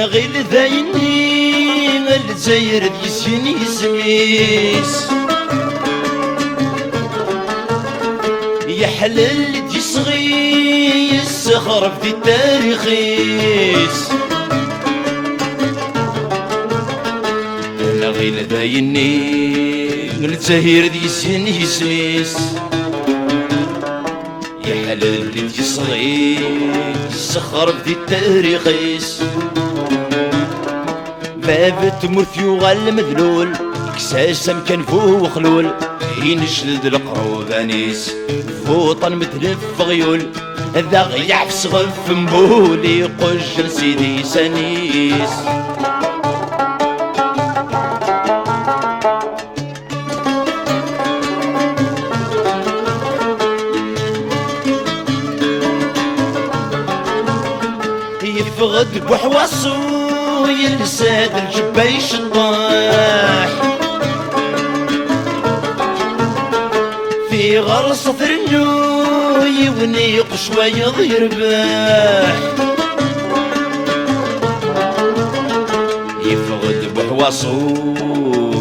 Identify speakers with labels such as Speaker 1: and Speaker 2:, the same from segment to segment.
Speaker 1: غير ذايني الجزائر ديسيني سميس يحلل دي صغي يسخر في التاريخيس انا غير ذايني الجزائر ديسيني سميس يحلل دي صغي يسخر في التاريخيس باب تمرثيو غال مذلول كساسم كان فوق خلول ينشلد القروبانيس فوطن مثل الفغيول ذا غيع في صغف مبولي قج سيدي سنيس يفغد بوحواصو يلساد الجبايش الطاح في غرصة ثرنو يونيق شوية يرباح يفغد بحواصو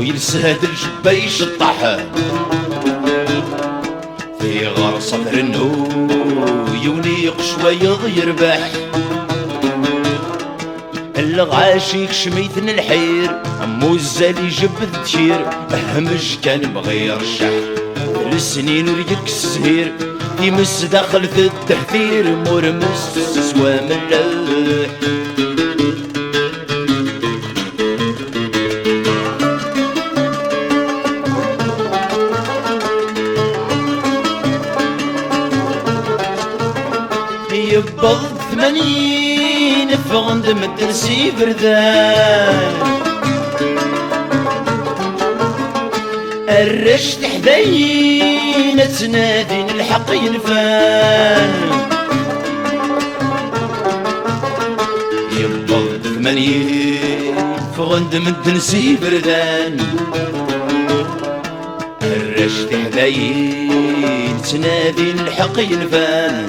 Speaker 1: يلساد الجبايش الطاح في غرصة ثرنو يونيق شوية يرباح الغاشيك شميتن الحير امو الزالي جبد تشير اهمج كان بغير الشح السنين وريك السهير يمس دخل في التحذير مرمس سوا ملاح يبض 80 فغند مدرسي بردان الرشد حدين تنادين الحق ينفان يبض 80 فغند مدرسي بردان الرشد حدين تنادين الحق ينفان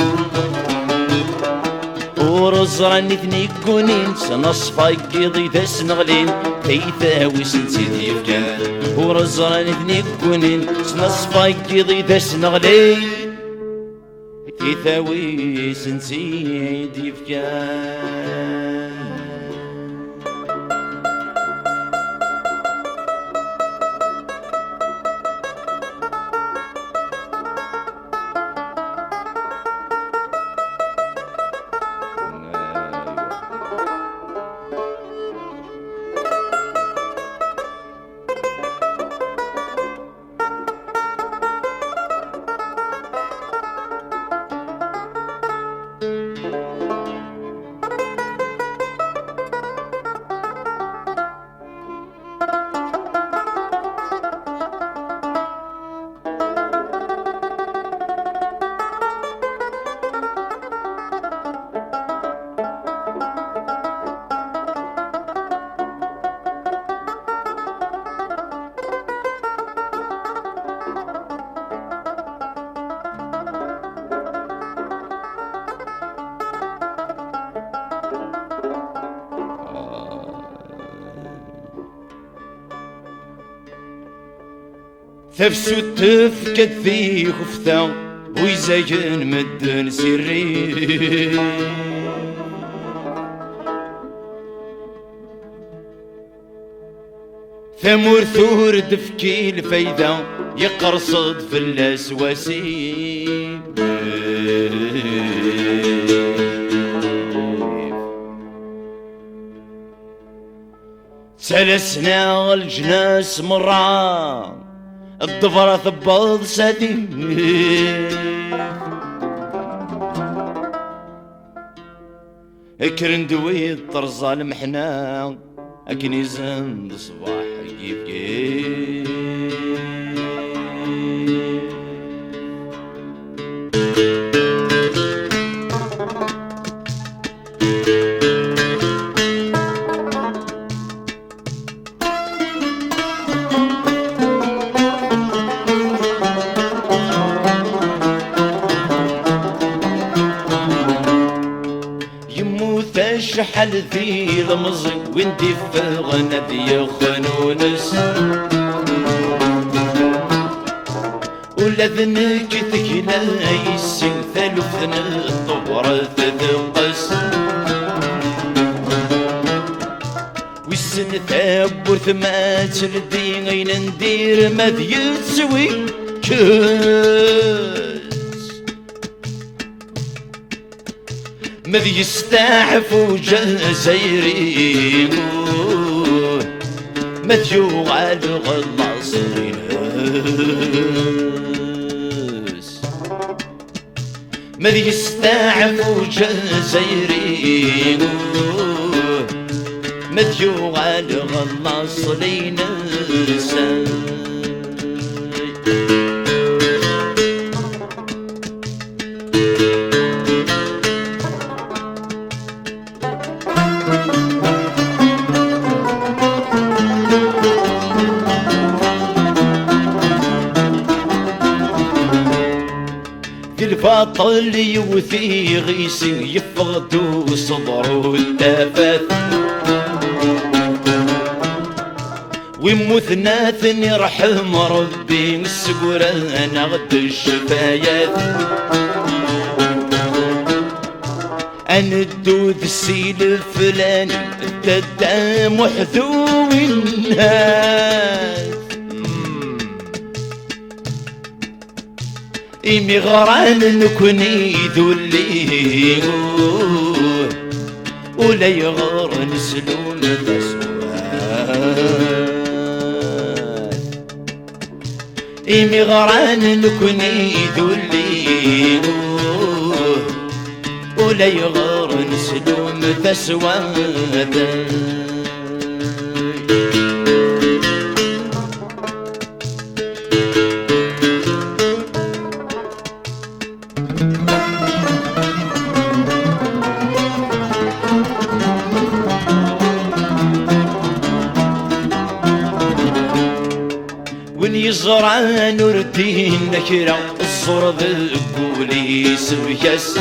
Speaker 1: ورزراني ثني كونين سنصفا قيضي ذا نغلين تيثاوي سنسيدي يفكان ورزراني ثني كونين سنصفا قيضي ذا نغلين تيثاوي سنسيدي يفكان تفسو تفكت في خفتا ويزاجن مدن سري ثمور ثور دفكي الفايدة يقرصد في الاسواسي سلسنا الجناس مرة الضفرة ثبض سديم كرندوي الطرزة المحنا أكن يزن صباح يبكي. شحال ذي المزي وندي فغنا ذي خنونس ولا ذنك ثكلا يسين ثلثنا الطبرة تذقس ويسن ثابور ثما تلدي غين ندير ما ذي تسوي مذ يستعفو جزايري مذ يوغال غلاصين مذ يستعفو جزايري مذ يوغال غلاصين الباطل يوثي غيسي يفقدو صدرو التافات ويموت ناثن يرحم ربي مسقرانا غد الشفايات أندو السيل الفلاني الدام محذو الناس إمي غران نكوني ذولي ولا يغار نسلون الأسوات إمي غران نكوني ذولي ولا يغار نسلون الأسوات يزرع نوردين نكرا الصور ذقولي سبياس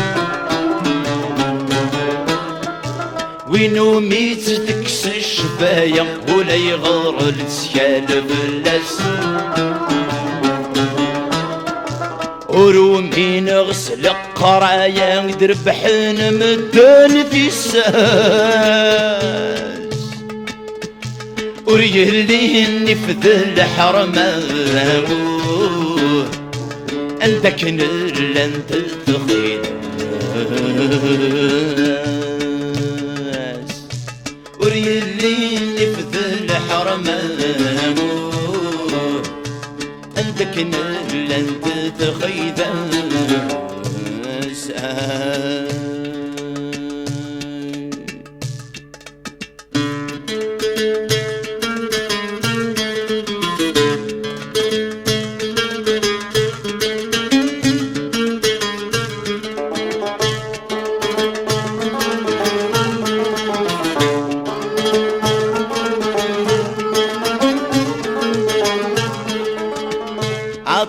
Speaker 1: وينو ميت تكس الشفايا ولا يغار لتسيال بلاس ورومي نغسل قرايا دربحن مدن في الساس وريهليني في ذا الحرمان عندك نرلا انت تخيل وريهليني في ذا الحرمان عندك نرلا انت تخيل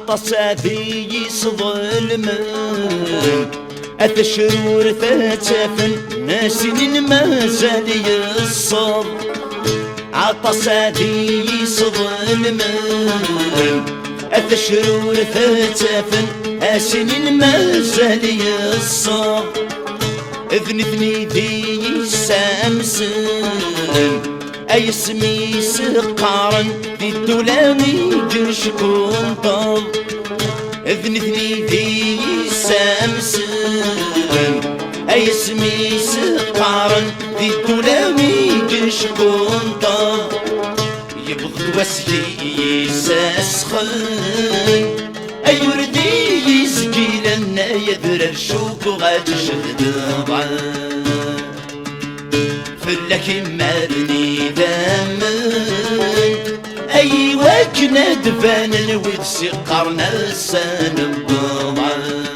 Speaker 1: عطس ذي يصظلم أتشرور ثاتفن ناسين ما زال يصب عطس ذي يصظلم أتشرور ثاتفن ناسين ما زال يصب اذنثني ذي سامسن أي اسمي سقارا في الدولامي جرشكم طب اذنثني ذي سامسن أي اسمي سقارا في الدولامي جرشكم طب يبغض وسلي ساسخن أي وردي يسقي لنا يذر الشوك وغاد شهد ضعان فلك مالني دامن أيوا كنا دفان الويد سقرنا لسان الضمان.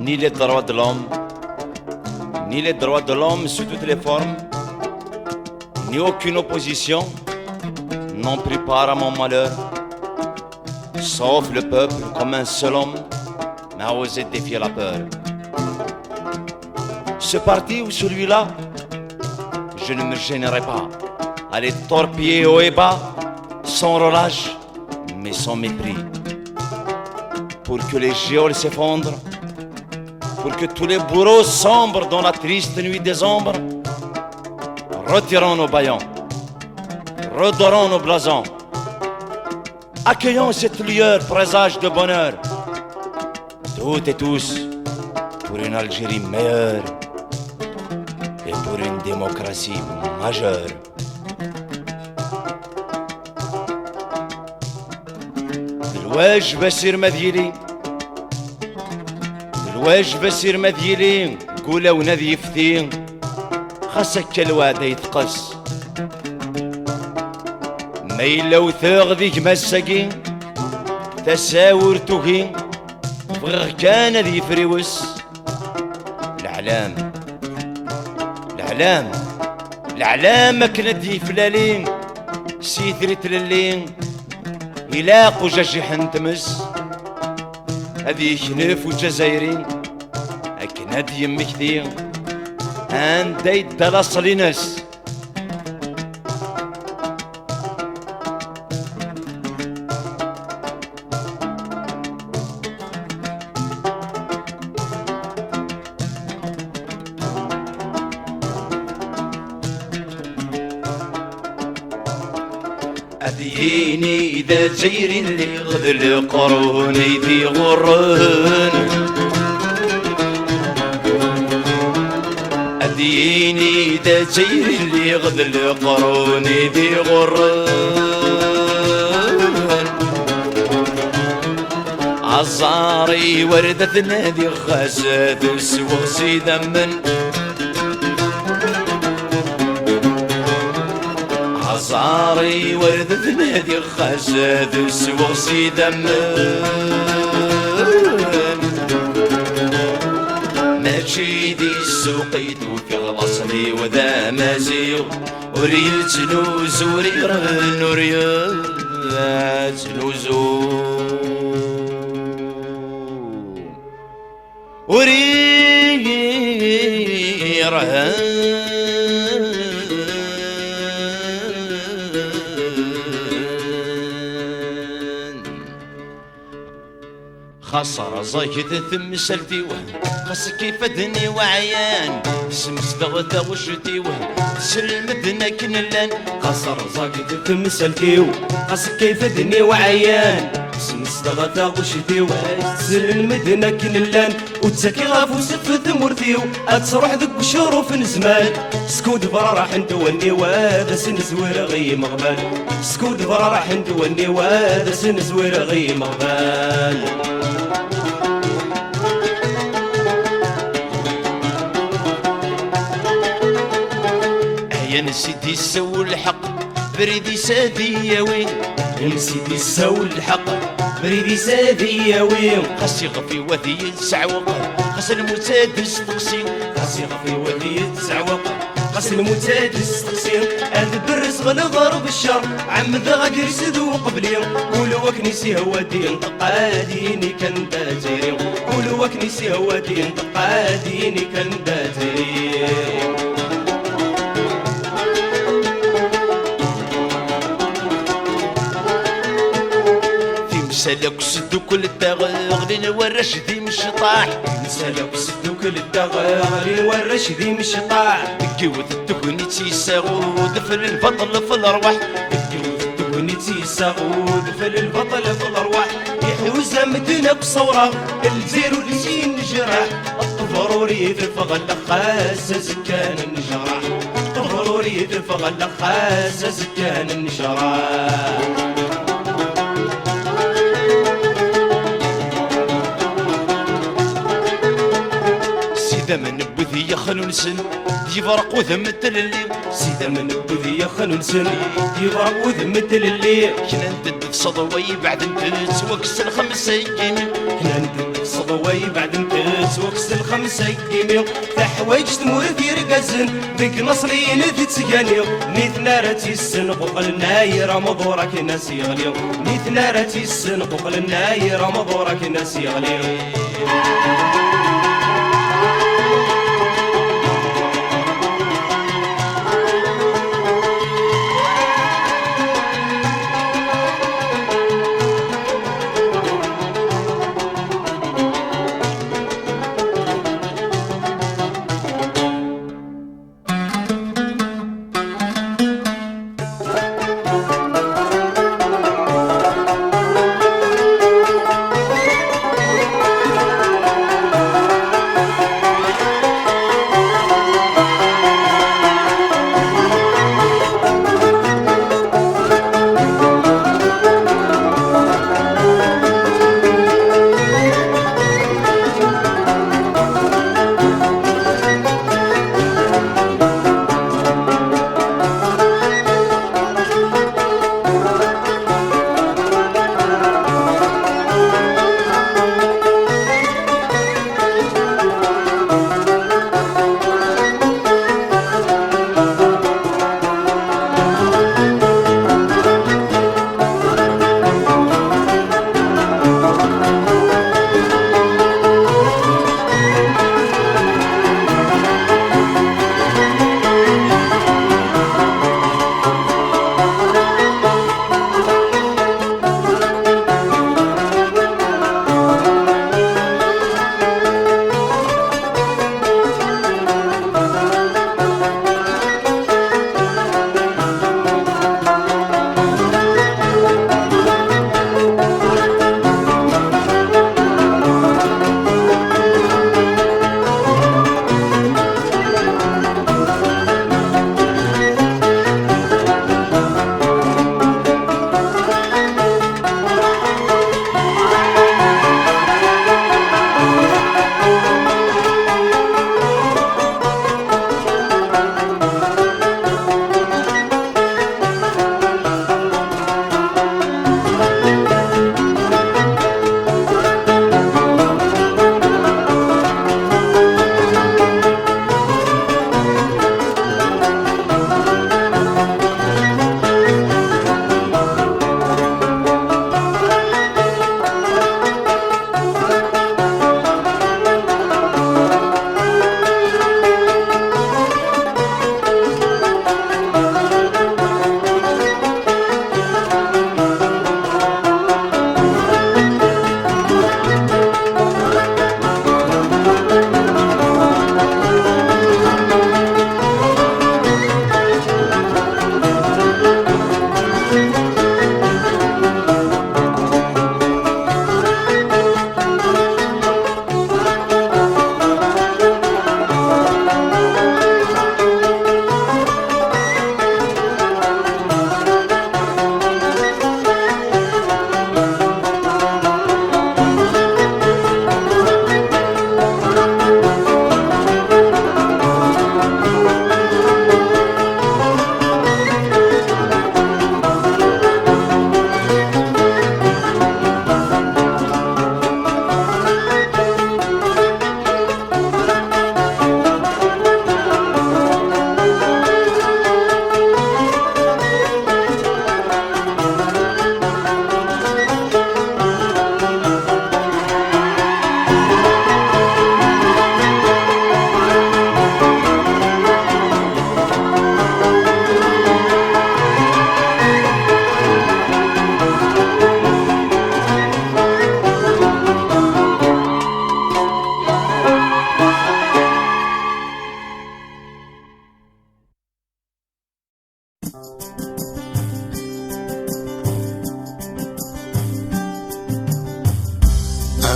Speaker 1: Ni les droits de l'homme, ni les droits de l'homme sous toutes les formes, ni aucune opposition n'ont pris part à mon malheur, sauf le peuple comme un seul homme n'a osé défier la peur. Ce parti ou celui-là, je ne me gênerai pas à les torpiller haut et bas, sans relâche, mais sans mépris, pour que les géoles s'effondrent, pour que tous les bourreaux sombrent dans la triste nuit des ombres. Retirons nos bâillons, redorons nos blasons, accueillons cette lueur présage de bonheur, toutes et tous pour une Algérie meilleure et pour une démocratie majeure. دلواج بسير مذيلي دلواج بسير مذيلي قولا ونذي فتين خاصك الواد يتقص ميلا وثاغ ذيك مساكين تساور توهين بغير كان ذي فريوس العلام العلام العلام كانت ذي فلالين سيثرت للين يلاقوا جاجح نتمس هذي خنف وجزايرين أكناد يمك ذي عندي يدلص لناس أديني إذا جيري اللي غذل قروني ذي غرون أديني إذا جيري اللي غذل قروني ذي غرون عصاري وردة نادي خاسد سوغسي دمن عصاري وردة نادي خاسد سوغسي دمن ماشي دي السوقيت وفي غلصني وذا مازيغ وريل تنوز وريرن وريل تنوزو وريرن خسر زايد ثم سلتي وهم خاص كيف دني وعيان سمس دغدا وشتي وهم سلمدنا كنلان
Speaker 2: خسر زايد ثم سلتي خاص كيف دني وعيان سنستغطى وشديو سر المدينة كنلان وتساكي غافو سفت مرثيو أتروح ذك شروف نزمان سكود برا راح ندوني وهذا سنزوير غي مغبال سكود برا راح ندوني وهذا سنزوير غي مغبال
Speaker 1: يا نسيتي سو الحق بريدي سادي يا وين
Speaker 2: يا نسيتي سو الحق بريدي سادي يا وين
Speaker 1: خاصي غفي وذي السعوق خاص المسادس تقسيم
Speaker 2: خاصي غفي وذي السعوق خاص المسادس تقسيم هذا برس غنضرب الشر عم ذا غادي يسدو قبلي قولوا وكنيسي هو دين تقاديني كان داتيري قولوا وكنيسي هو دين تقاديني كان داتيري
Speaker 1: سلك سدو كل التغلين والرشدي مش طاح
Speaker 2: سلك سدو كل التغلين والرشدي مش طاح
Speaker 1: قوة التكوني تيساغود في البطل في الارواح
Speaker 2: قوة التكوني تيساغود في البطل في الارواح يحوز مدينة بصورة الزيرو اللي زين جراح الضروري تفغل خاسة سكان النجراح الضروري تفغل خاسة سكان النجراح
Speaker 1: سيدا من بذي يخلون سن يفرق وذمة اللي
Speaker 2: سيدا من بذي يخلون سن يفرق وذمة اللي
Speaker 1: كنا ندد صدوي بعد انت توكس الخمسة يمين
Speaker 2: كنا ندد صدوي بعد انت توكس الخمسة يمين تحوايج تمور في رقازن ذيك نصرين ذي تسقانيو نيت نارتي السن قبل نايرة مضورك ناس يغليو نيت نارتي السن قبل نايرة مضورك ناس يغليو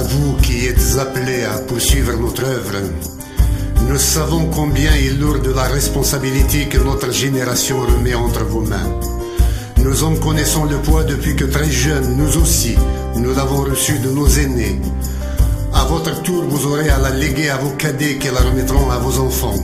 Speaker 3: À vous qui êtes appelés à poursuivre notre œuvre, nous savons combien est lourde la responsabilité que notre génération remet entre vos mains. Nous en connaissons le poids depuis que très jeunes, nous aussi, nous l'avons reçu de nos aînés. À votre tour, vous aurez à la léguer à vos cadets qui la remettront à vos enfants.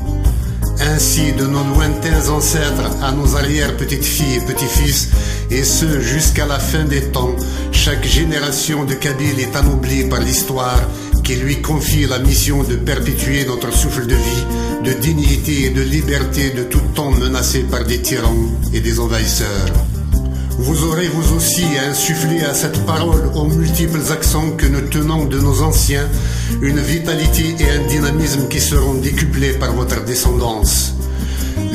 Speaker 3: Ainsi, de nos lointains ancêtres à nos arrière-petites-filles et petits-fils, et ce jusqu'à la fin des temps, chaque génération de Kabyles est anoblie par l'histoire qui lui confie la mission de perpétuer notre souffle de vie, de dignité et de liberté de tout temps menacé par des tyrans et des envahisseurs. Vous aurez vous aussi à insuffler à cette parole aux multiples accents que nous tenons de nos anciens une vitalité et un dynamisme qui seront décuplés par votre descendance.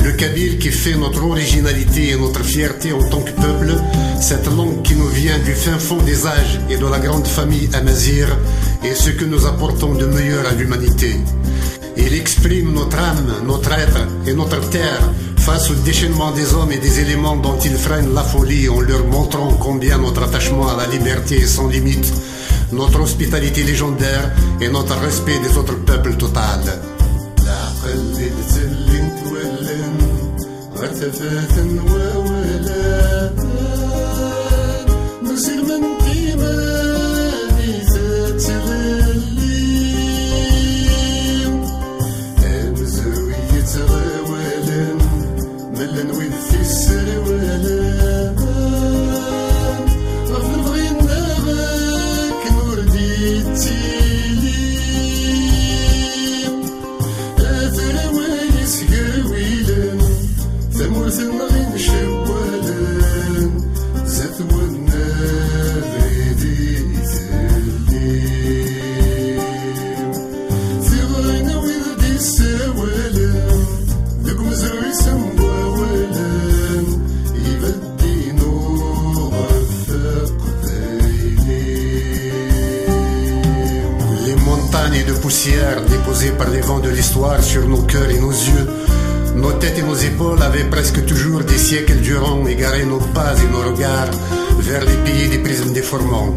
Speaker 3: Le kabyle qui fait notre originalité et notre fierté en tant que peuple, cette langue qui nous vient du fin fond des âges et de la grande famille Amazir, est ce que nous apportons de meilleur à l'humanité. Il exprime notre âme, notre être et notre terre face au déchaînement des hommes et des éléments dont ils freinent la folie en leur montrant combien notre attachement à la liberté est sans limite, notre hospitalité légendaire et notre respect des autres peuples total. Déposées par les vents de l'histoire sur nos cœurs et nos yeux, nos têtes et nos épaules avaient presque toujours des siècles durant égaré nos pas et nos regards vers les pays des prismes déformants.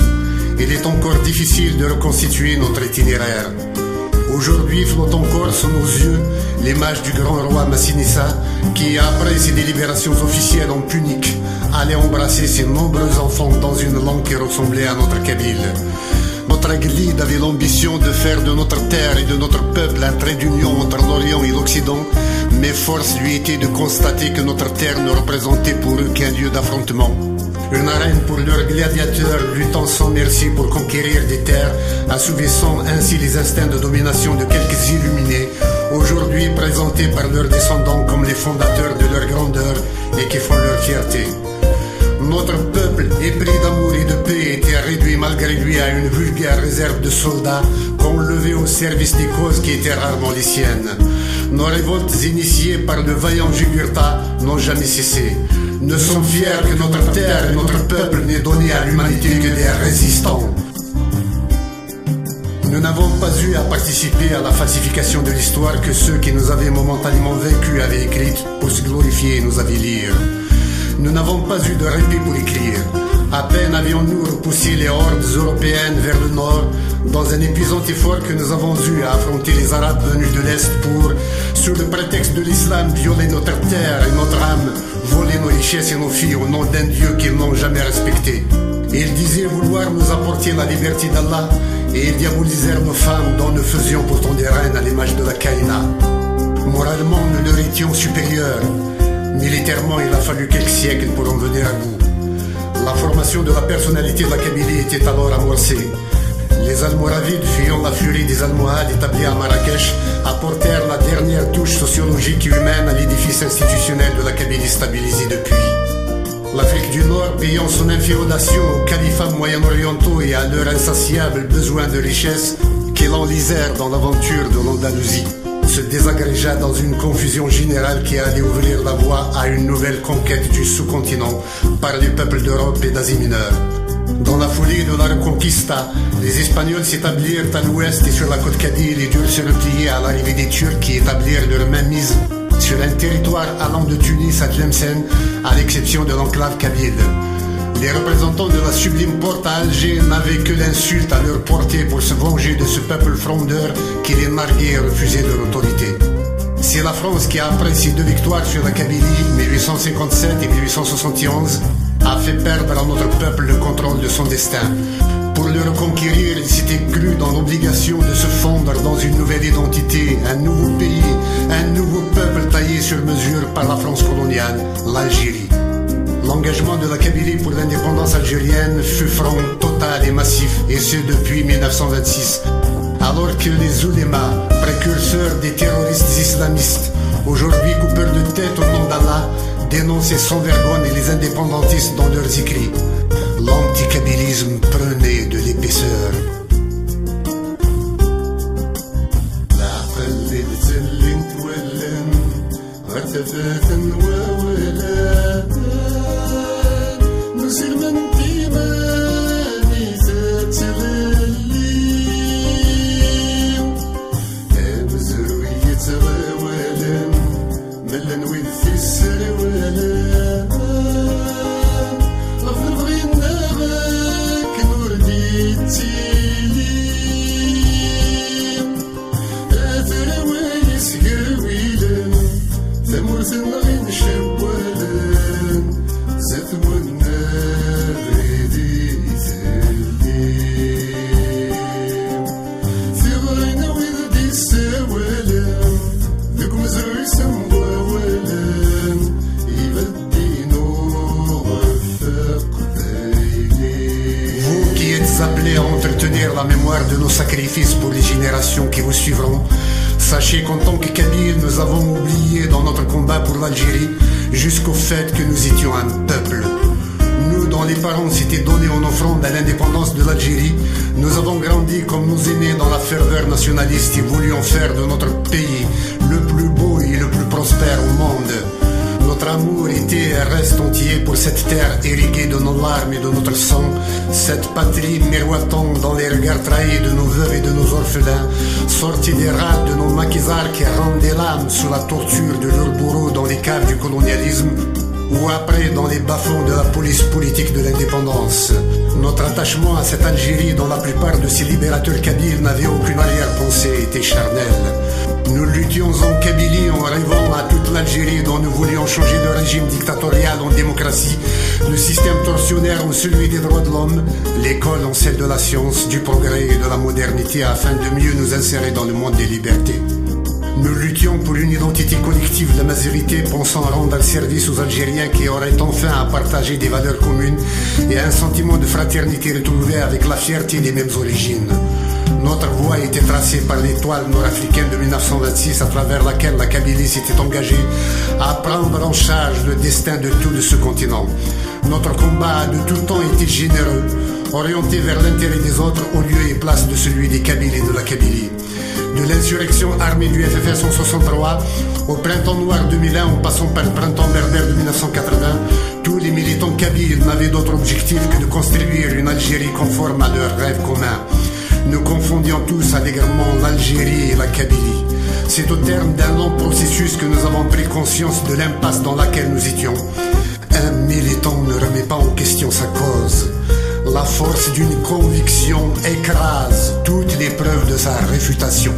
Speaker 3: Il est encore difficile de reconstituer notre itinéraire. Aujourd'hui flotte encore sous nos yeux l'image du grand roi Massinissa qui, après ses délibérations officielles en punique, allait embrasser ses nombreux enfants dans une langue qui ressemblait à notre kabyle. Notre Aglide avait l'ambition de faire de notre terre et de notre peuple un trait d'union entre l'Orient et l'Occident, mais force lui était de constater que notre terre ne représentait pour eux qu'un lieu d'affrontement. Une arène pour leurs gladiateurs luttant sans merci pour conquérir des terres, assouvissant ainsi les instincts de domination de quelques illuminés, aujourd'hui présentés par leurs descendants comme les fondateurs de leur grandeur et qui font leur fierté. Notre peuple, épris d'amour et de paix, était réduit malgré lui à une vulgaire réserve de soldats qu'on levait au service des causes qui étaient rarement les siennes. Nos révoltes initiées par le vaillant Jugurtha n'ont jamais cessé. Nous sommes fiers que notre terre et notre peuple n'aient donné à l'humanité que des résistants. Nous n'avons pas eu à participer à la falsification de l'histoire que ceux qui nous avaient momentanément vaincus avaient écrite pour se glorifier et nous avilir. Nous n'avons pas eu de répit pour écrire. À peine avions-nous repoussé les hordes européennes vers le nord dans un épuisant effort que nous avons eu à affronter les Arabes venus de l'Est pour, sous le prétexte de l'islam, violer notre terre et notre âme, voler nos richesses et nos filles au nom d'un Dieu qu'ils n'ont jamais respecté. Ils disaient vouloir nous apporter la liberté d'Allah et ils diabolisèrent nos femmes dont nous faisions pourtant des reines à l'image de la Kaïna. Moralement, nous leur étions supérieurs. Militairement, il a fallu quelques siècles pour en venir à bout. La formation de la personnalité de la Kabylie était alors amorcée. Les Almoravides, fuyant la furie des Almohades établis à Marrakech, apportèrent la dernière touche sociologique et humaine à l'édifice institutionnel de la Kabylie stabilisée depuis. L'Afrique du Nord, payant son inféodation aux califats moyen-orientaux et à leur insatiable besoin de richesse, qui l'enlisèrent dans l'aventure de l'Andalousie, se désagrégea dans une confusion générale qui allait ouvrir la voie à une nouvelle conquête du sous-continent par les peuples d'Europe et d'Asie mineure. Dans la folie de la Reconquista, les Espagnols s'établirent à l'ouest et sur la côte kabyle et durent se replier à l'arrivée des Turcs qui établirent leur mainmise sur un territoire allant de Tunis à Tlemcen, à l'exception de l'enclave kabyle. Les représentants de la sublime porte à Alger n'avaient que l'insulte à leur portée pour se venger de ce peuple frondeur qui les narguait et refusait leur autorité. C'est la France qui, après ses 2 victoires sur la Kabylie, 1857 et 1871, a fait perdre à notre peuple le contrôle de son destin. Pour le reconquérir, il s'était cru dans l'obligation de se fondre dans une nouvelle identité, un nouveau pays, un nouveau peuple taillé sur mesure par la France coloniale, l'Algérie. L'engagement de la Kabylie pour l'indépendance algérienne fut franc, total et massif, et ce depuis 1926. Alors que les oulémas, précurseurs des terroristes islamistes, aujourd'hui coupeurs de tête au nom d'Allah, dénonçaient sans vergogne les indépendantistes dans leurs écrits. L'anticabilisme prenait de l'épaisseur. La mémoire de nos sacrifices pour les générations qui vous suivront. Sachez qu'en tant que Kabyles, nous avons oublié dans notre combat pour l'Algérie jusqu'au fait que nous étions un peuple. Nous, dont les parents s'étaient donnés en offrande à l'indépendance de l'Algérie, nous avons grandi comme nos aînés dans la ferveur nationaliste et voulions faire de notre pays le plus beau et le plus prospère au monde. Notre amour était et reste entier pour cette terre irriguée de nos larmes et de notre sang, cette patrie miroitant dans les regards trahis de nos veuves et de nos orphelins, sortis des rats de nos maquisards qui rendaient l'âme sous la torture de leurs bourreaux dans les caves du colonialisme, ou après dans les bas-fonds de la police politique de l'indépendance. Notre attachement à cette Algérie dont la plupart de ses libérateurs kabyles n'avaient aucune arrière-pensée était charnel. Nous luttions en Kabylie en rêvant à toute l'Algérie dont nous voulions changer de régime dictatorial en démocratie, le système tortionnaire en celui des droits de l'homme, l'école en celle de la science, du progrès et de la modernité afin de mieux nous insérer dans le monde des libertés. Nous luttions pour une identité collective de majorité pensant rendre service aux Algériens qui auraient enfin à partager des valeurs communes et un sentiment de fraternité retrouvé avec la fierté des mêmes origines. Notre voie était tracée par l'étoile nord-africaine de 1926 à travers laquelle la Kabylie s'était engagée à prendre en charge le destin de tout de ce continent. Notre combat a de tout temps été généreux, orienté vers l'intérêt des autres au lieu et place de celui des Kabyles et de la Kabylie. De l'insurrection armée du FFS en 1963 au printemps noir 2001 en passant par le printemps berbère de 1980, tous les militants kabyles n'avaient d'autre objectif que de construire une Algérie conforme à leurs rêves communs. Nous confondions tous allègrement l'Algérie et la Kabylie. C'est au terme d'un long processus que nous avons pris conscience de l'impasse dans laquelle nous étions. Un militant ne remet pas en question sa cause. La force d'une conviction écrase toutes les preuves de sa réfutation.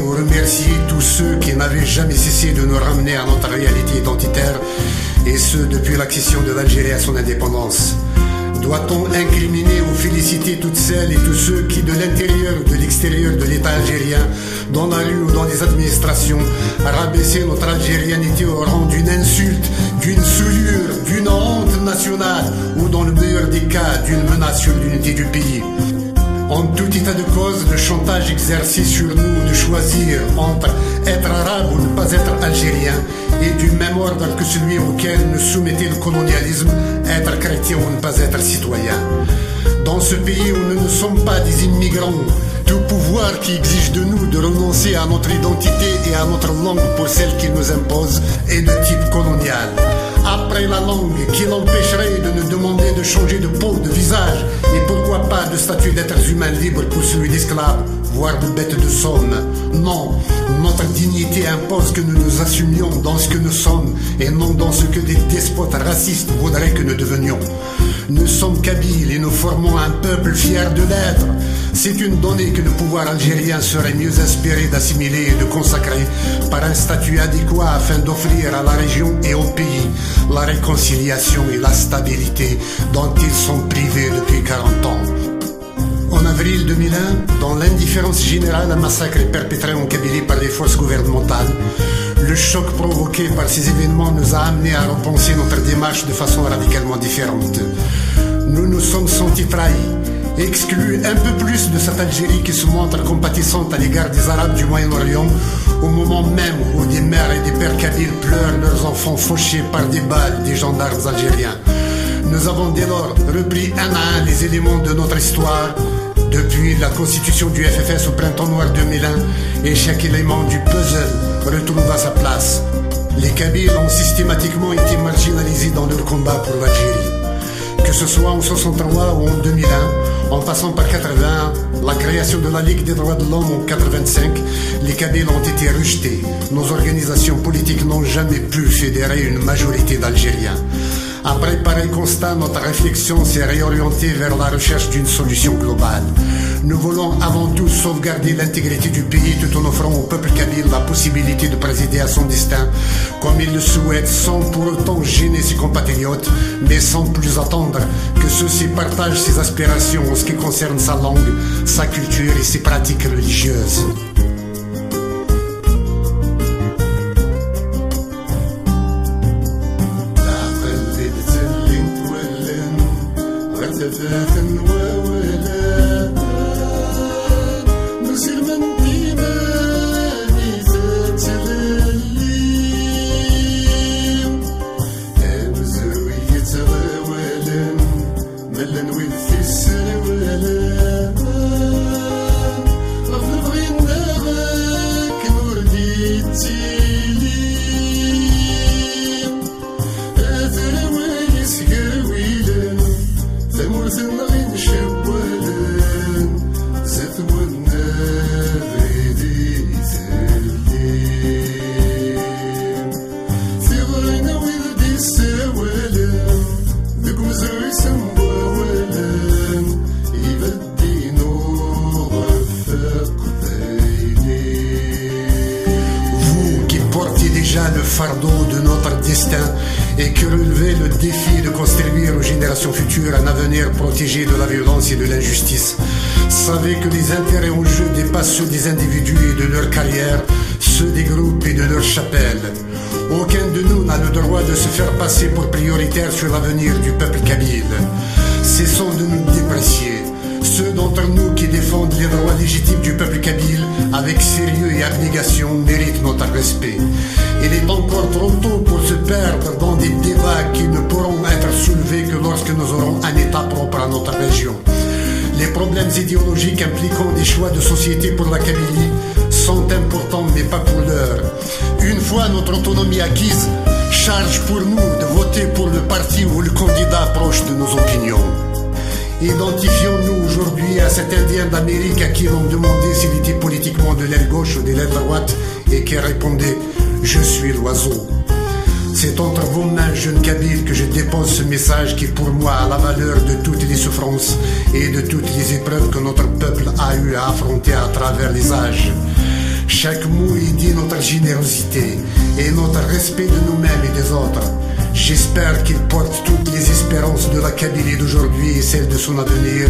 Speaker 3: Ou remercier tous ceux qui n'avaient jamais cessé de nous ramener à notre réalité identitaire, et ce depuis l'accession de l'Algérie à son indépendance. Doit-on incriminer ou féliciter toutes celles et tous ceux qui, de l'intérieur ou de l'extérieur de l'État algérien, dans la rue ou dans les administrations, rabaissaient notre algérianité au rang d'une insulte, d'une souillure, d'une honte nationale ou, dans le meilleur des cas, d'une menace sur l'unité du pays? En tout état de cause, le chantage exercé sur nous de choisir entre être arabe ou ne pas être algérien est du même ordre que celui auquel nous soumettait le colonialisme, être chrétien ou ne pas être citoyen. Dans ce pays où nous ne sommes pas des immigrants, tout pouvoir qui exige de nous de renoncer à notre identité et à notre langue pour celle qu'il nous impose est de type colonial. Après la langue, qui l'empêcherait de nous demander de changer de peau, de visage, et pourquoi pas de statut d'êtres humains libres pour celui d'esclaves, voire de bêtes de somme? Non, notre dignité impose que nous nous assumions dans ce que nous sommes et non dans ce que des despotes racistes voudraient que nous devenions. Nous sommes Kabyles et nous formons un peuple fier de l'être. C'est une donnée que le pouvoir algérien serait mieux inspiré d'assimiler et de consacrer par un statut adéquat afin d'offrir à la région et au pays la réconciliation et la stabilité dont ils sont privés depuis 40 ans. En avril 2001, dans l'indifférence générale, un massacre est perpétré en Kabylie par les forces gouvernementales. Le choc provoqué par ces événements nous a amenés à repenser notre démarche de façon radicalement différente. Nous nous sommes sentis trahis, exclus un peu plus de cette Algérie qui se montre compatissante à l'égard des Arabes du Moyen-Orient, au moment même où des mères et des pères kabyles pleurent leurs enfants fauchés par des balles des gendarmes algériens. Nous avons dès lors repris un à un les éléments de notre histoire, depuis la constitution du FFS au printemps noir 2001, et chaque élément du puzzle retrouve à sa place. Les Kabyles ont systématiquement été marginalisés dans leur combat pour l'Algérie. Que ce soit en 63 ou en 2001, en passant par 80, la création de la Ligue des droits de l'homme en 85, les Kabyles ont été rejetés. Nos organisations politiques n'ont jamais pu fédérer une majorité d'Algériens. Après pareil constat, notre réflexion s'est réorientée vers la recherche d'une solution globale. Nous voulons avant tout sauvegarder l'intégrité du pays tout en offrant au peuple kabyle la possibilité de présider à son destin comme il le souhaite, sans pour autant gêner ses compatriotes, mais sans plus attendre que ceux-ci partagent ses aspirations en ce qui concerne sa langue, sa culture et ses pratiques religieuses. Protégés de la violence et de l'injustice. Savez que les intérêts en jeu dépassent ceux des individus et de leur carrière, ceux des groupes et de leurs chapelles. Aucun de nous n'a le droit de se faire passer pour prioritaire sur l'avenir du peuple kabyle. Cessons de nous déprécier. Ceux d'entre nous qui défendent les droits légitimes du peuple kabyle avec sérieux et abnégation méritent notre respect. Il est encore trop tôt pour se perdre dans des débats qui ne pourront être soulevés que lorsque nous aurons un État propre à notre région. Les problèmes idéologiques impliquant des choix de société pour la Kabylie sont importants, mais pas pour l'heure. Une fois notre autonomie acquise, charge pour nous de voter pour le parti ou le candidat proche de nos opinions. Identifions-nous aujourd'hui à cet Indien d'Amérique à qui l'on demandait s'il était politiquement de l'aile gauche ou de l'aile droite et qui répondait « Je suis l'oiseau ». C'est entre vos mains, jeunes Kabyles, que je dépose ce message qui pour moi a la valeur de toutes les souffrances et de toutes les épreuves que notre peuple a eu à affronter à travers les âges. Chaque mot y dit notre générosité et notre respect de nous-mêmes et des autres. J'espère qu'il porte toutes les espérances de la Kabylie d'aujourd'hui et celles de son avenir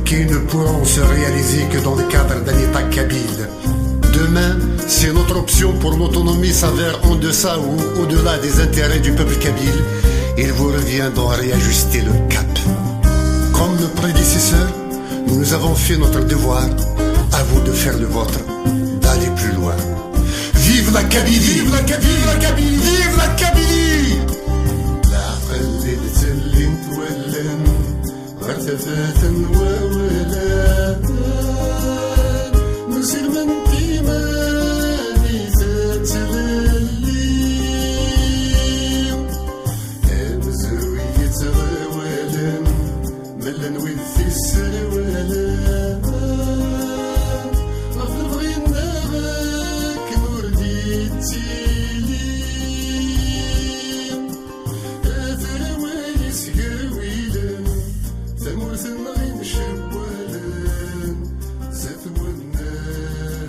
Speaker 3: qui ne pourront se réaliser que dans le cadre d'un État kabyle. Demain, si notre option pour l'autonomie s'avère en deçà ou au-delà des intérêts du peuple kabyle, il vous revient d'en réajuster le cap. Comme nos prédécesseurs, nous avons fait notre devoir, à vous de faire le vôtre, d'aller plus loin. Vive la Kabylie! Vive la Kabylie! Vive la Kabylie! Vive la Kabylie! La خليت اللي نتولن وارتفعت وولات نسير من إيماني تتغلي مزروية غوالن ملن وذي السروالات غفر بغينا غاك نور ديتيلي أثروي سكرويلا ثموث النغيم شوالا زثونا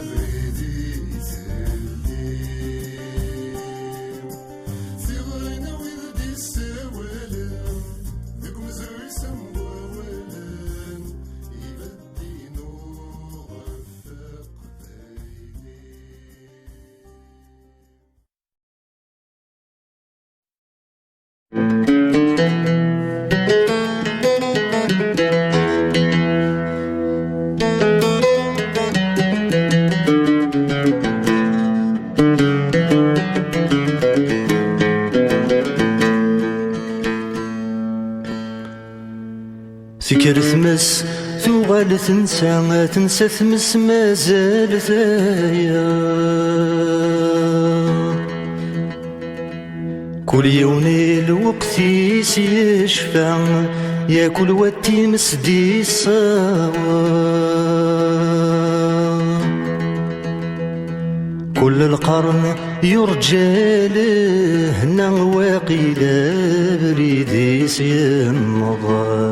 Speaker 3: بريدي تلي ثغينا وذدي السوالا ذك مزروي سموالا يبدي نور غفاق ذيلي.
Speaker 4: سكر ثمس ثوغال تنسى ثمس مازال ثايا كل يوم الوقت يشفع يا كل وقت مسدي الصوا كل القرن يرجى له نواقي بريدي سينضى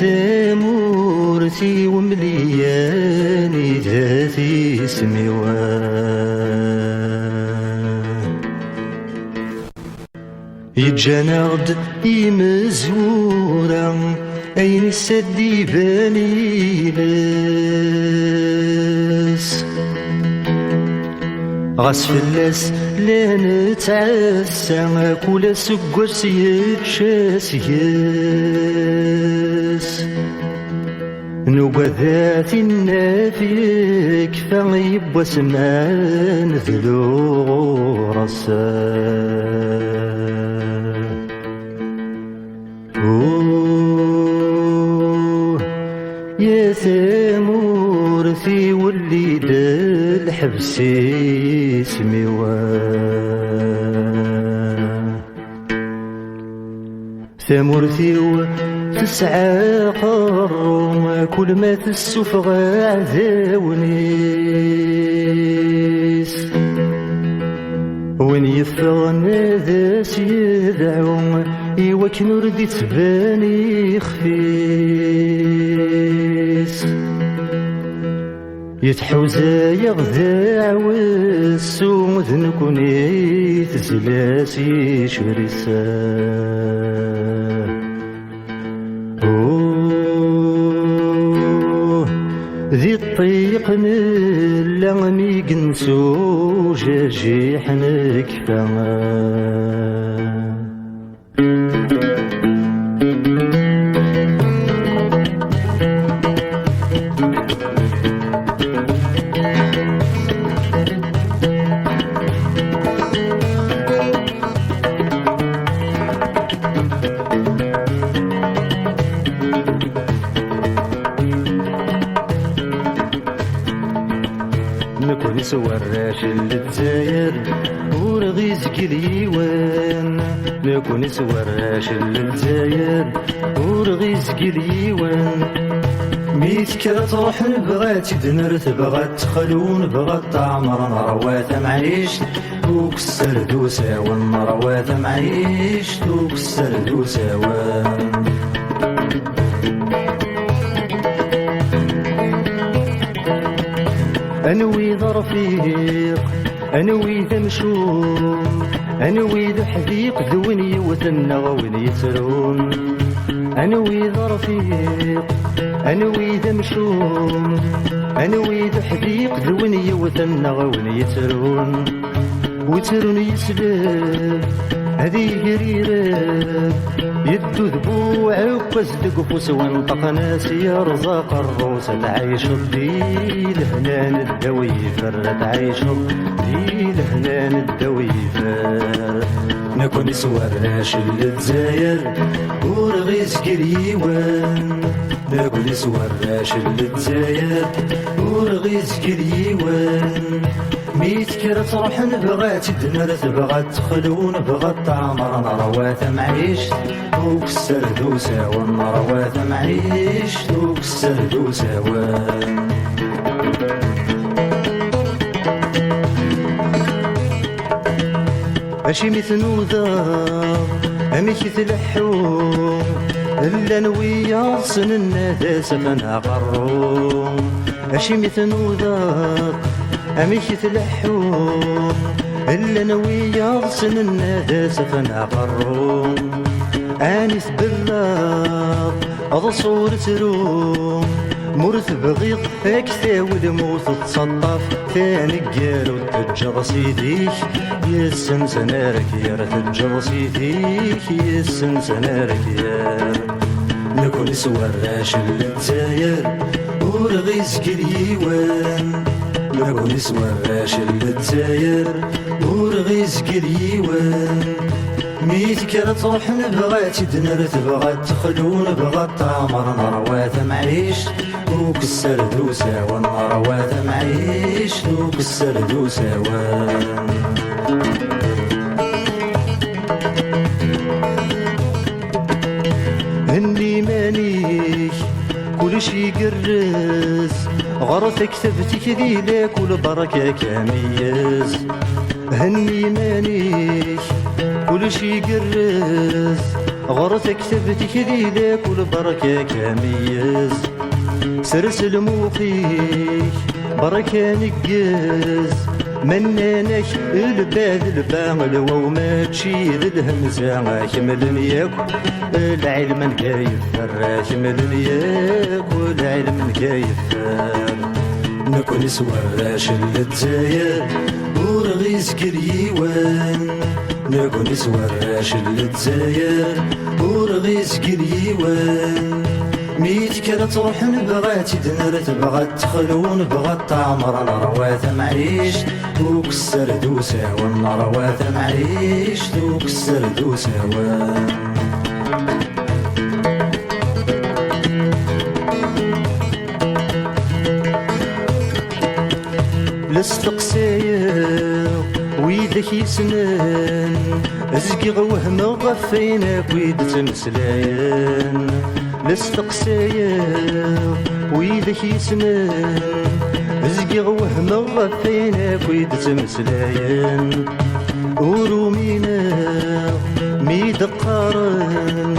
Speaker 4: ثمورتي وملياني ذاتي سميوان يتجنغد يمزورا أين السدي باني لاس غاس فلاس لا نتعسى كل سكر سيتشاسياس نوبة ذات النافيك فغيب وسمان ذلو رسال يا ثمورتي واللي دال حبسي سميوان ثمورتي تسعى قرم كل ما تسفغ عذاونيس وين يفغن ذاس يدعو إيواك نردي تباني خفيس يتحوزا يغذا والسوم ذنكوني تزلاسي شرسا ذي الطيق نلا ميقنسو جاجيح نكفا نكون سوراش للدزاير ورغيز كليوان نكون سوراش للدزاير ورغيز كليوان ميتك تروح بغات دنرت بغات تخلون بغات تعمر نروات معيش وكسر دوساوان نروات معيش وكسر دوساوان انوي ذا رفيق انوي ذا مشوم انوي ذا حذيق ذوين يوثنا وين يسرون انوي ذا رفيق انوي ذا مشوم انوي ذا حذيق ذوين يوثنا وين يسرون وترون يسلم هذي قريرة يدو ذبو عكز دقفوس وانطق ناس يرزق الروس تعيش الديل هنا الدويفر تعيش الديل هنا الدويفر نكون سوراش الجزائر ورغيس قريوان نكون سوراش الجزائر ورغيس قريوان ميت كرا تروح نبغات الدنيا تبغات تخلون بغات تعمر نروات معيش دوك السردو سوا نروات معيش دوك السردو سوا اشي مثنو ذا اميك تلحو الا نويا صن الناس فانا قرو اشي مثنو ذا أميك تلحون إلا نويا غصن الناس فنعقرون آنس بالله أضو صورة روم مرث بغيض أكثا والموت تصطف ثاني قالوا تجر سيديك يسن سنارك يا تجر سيديك يسن سنارك يا نكون سوراش الجزائر ورغيس كليوان نكون سوراش الجزائر ورغيس كليوان ميت كرا تروح نبغات دنر تبغات تخلون بغات تعمر نروات معيش دوك السردو سوا نروات معيش دوك السردو سوا هني مانيك كل شي يقرز غرتك ثبتك ذيلك والبركة كميز هني مانيك كل شي يقرز غرتك ثبتك ذيلك والبركة كميز سرسل موخيك بركة نقز منانك الباد الباغل وما تشيد الهمزة كمل مياك العلم نكايف كمل مياك والعلم نكايف نكون سوراش الجزائر ورغيس كليوان نكون سوراش الجزائر ورغيس كليوان ميت كرا تروح نبغات دنر تبغات تخلون بغات تعمر نروات معيش دوك السردو سوا نروات معيش دوك السردو سوا لستقسايا ويدك يسنان ازقي غوهم غفينك ويد تمسلايان لستقسايا ويدك يسنان ازقي غوهم غفينك ويد تمسلايان ورومينا ميد قارن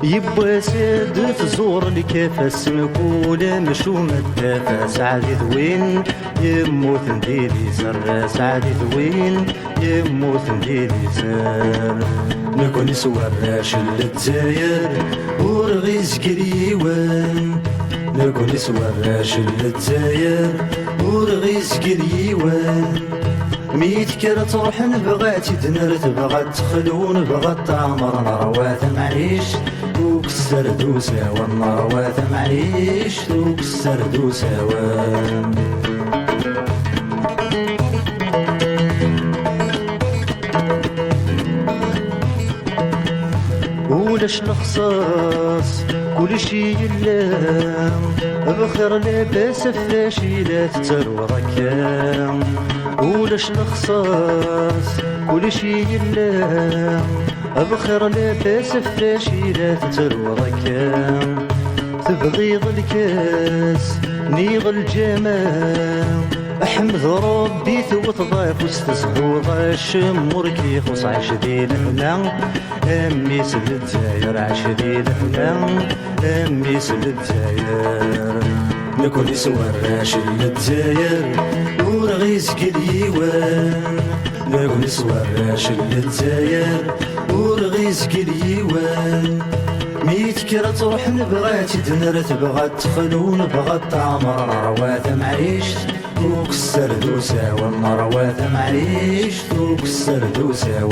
Speaker 4: يبا ساد تزور الكافة سنقول مشوم الدافة سعدي ذوين يموت نديري زر سعدي ذوين يموت نديري زر نكون سوراش الجزائر ورغيس كليوان نكون سوراش الجزائر ورغيس كليوان ميت كرا تروح نبغات دنر تبغات تخلون بغات تعمر نروات معيش دوك السردو سوا نروات معيش دوك السردو سوا ولاش الخصاص كل شي يلام بخير لاباس فاشي لا تتروى ركام ولاش الخصاص كل شي يلام بخير لاباس فاشي لا تتروى ركام تبغيض الكاس نيغ الجمال احمد ربي ثوت ضيف واستسهو الشمر كيخص عاش ذي الهنا امي سل الجزائر عاش ذي الهنا امي سل الجزائر نكون سوا الراشد للجزائر ورغيسك اليوان نكون سوا الراشد للجزائر ورغيسك اليوان ميت كرا تروح نبغى تدنر تبغى تدخل ونبغى تعمر روات معيش وكسر دوسا ومروات معيش وكسر دوسا